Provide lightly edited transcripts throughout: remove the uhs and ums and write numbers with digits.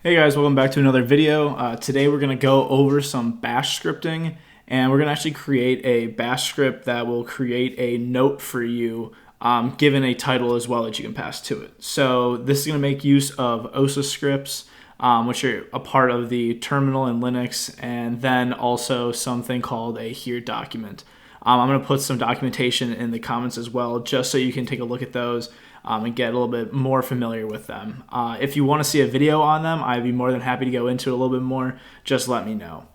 Hey guys, welcome back to another video. Today we're going to go over some bash scripting, and we're going to actually create a bash script that will create a note for you given a title as well that you can pass to it. So this is going to make use of OSA scripts, which are a part of the terminal in Linux, and then also something called a here document. I'm going to put some documentation in the comments as well, just so you can take a look at those and get a little bit more familiar with them. If you want to see a video on them, I'd be more than happy to go into it a little bit more. Just let me know.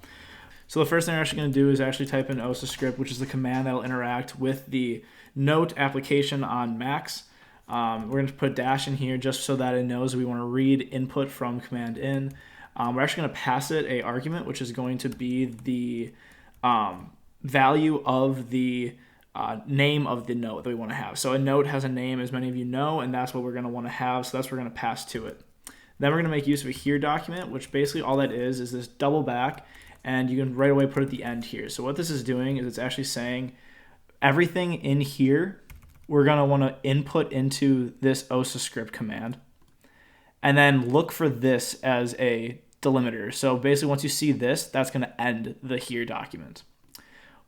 So the first thing we're actually going to do is actually type in OSA script, which is the command that will interact with the Note application on Macs. We're going to put dash in here just so that it knows we want to read input from command in. We're actually going to pass it a argument, which is going to be the value of the name of the note that we want to have. So a note has a name, as many of you know, and that's what we're going to want to have. So that's what we're going to pass to it. Then we're going to make use of a here document, which basically all that is this double back, and you can right away put at the end here. So what this is doing is it's actually saying everything in here we're going to want to input into this OSA script command, and then look for this as a delimiter. So basically once you see this, that's going to end the here document.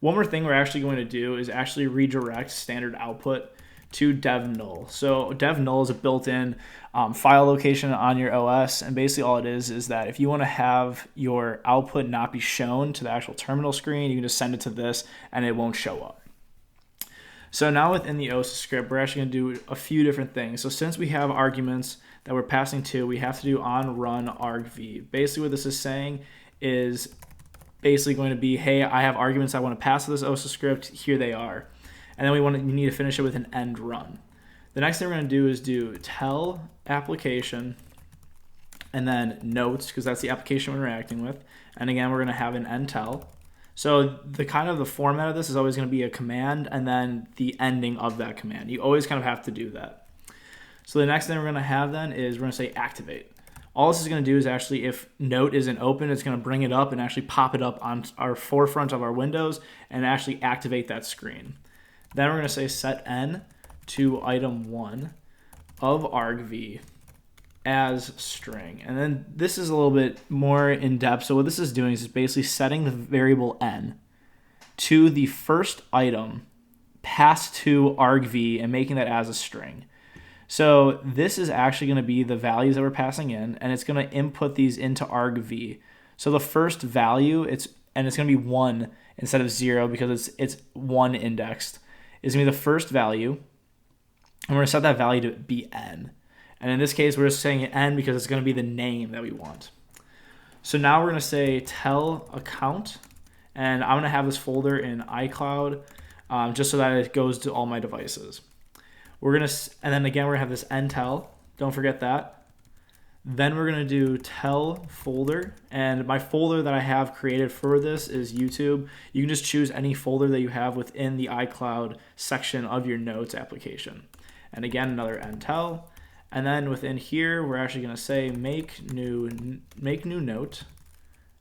One more thing we're actually going to do is actually redirect standard output to dev null. So dev null is a built-in file location on your OS, and basically all it is that if you want to have your output not be shown to the actual terminal screen, you can just send it to this and it won't show up. So now within the OSA script, we're actually going to do a few different things. So since we have arguments that we're passing to, we have to do on run argv. Basically what this is saying is basically going to be, hey, I have arguments I want to pass to this OSA script, here they are. And then we need to finish it with an end run. The next thing we're going to do is do tell application and then notes, because that's the application we're interacting with. And again, we're going to have an end tell. So the format of this is always going to be a command and then the ending of that command. You always kind of have to do that. So the next thing we're going to have then is we're going to say activate. All this is going to do is actually, if note isn't open, it's going to bring it up and actually pop it up on our forefront of our windows and actually activate that screen. Then we're going to say set n to item 1 of argv as string. And then this is a little bit more in depth. So what this is doing is basically setting the variable n to the first item passed to argv and making that as a string. So this is actually going to be the values that we're passing in, and it's going to input these into argv. So the first value, it's going to be 1 instead of 0 because it's 1 indexed, is going to be the first value, and we're going to set that value to be n. And in this case, we're just saying n because it's going to be the name that we want. So now we're going to say tell account, and I'm going to have this folder in iCloud just so that it goes to all my devices. And then again, we're gonna have this end tell. Don't forget that. Then we're gonna do tell folder, and my folder that I have created for this is YouTube. You can just choose any folder that you have within the iCloud section of your notes application. And again, another end tell. And then within here, we're actually gonna say make new note,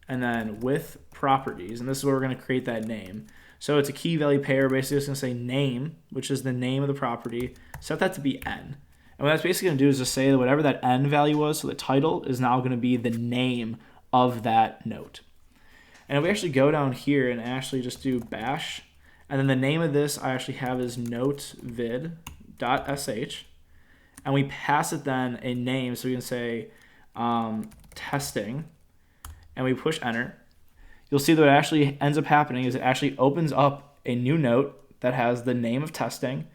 and then with properties, and this is where we're gonna create that name. So it's a key value pair. Basically, it's going to say name, which is the name of the property. Set that to be n. And what that's basically going to do is just say that whatever that n value was, so the title is now going to be the name of that note. And if we actually go down here and actually just do bash, and then the name of this I actually have is notevid.sh, and we pass it then a name, so we can say testing, and we push enter. You'll see that what actually ends up happening is it actually opens up a new note that has the name of testing,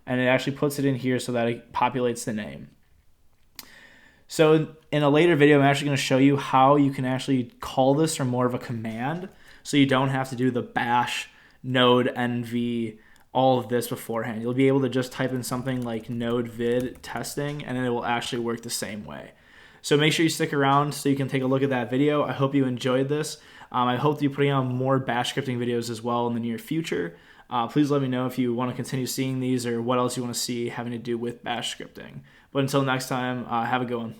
and it actually puts it in here so that it populates the name. So in a later video, I'm actually going to show you how you can actually call this from more of a command, so you don't have to do the bash, node, nv, all of this beforehand. You'll be able to just type in something like node vid testing, and then it will actually work the same way. So make sure you stick around so you can take a look at that video. I hope you enjoyed this. I hope to be putting out more bash scripting videos as well in the near future. Please let me know if you want to continue seeing these or what else you want to see having to do with bash scripting. But until next time, have a good one.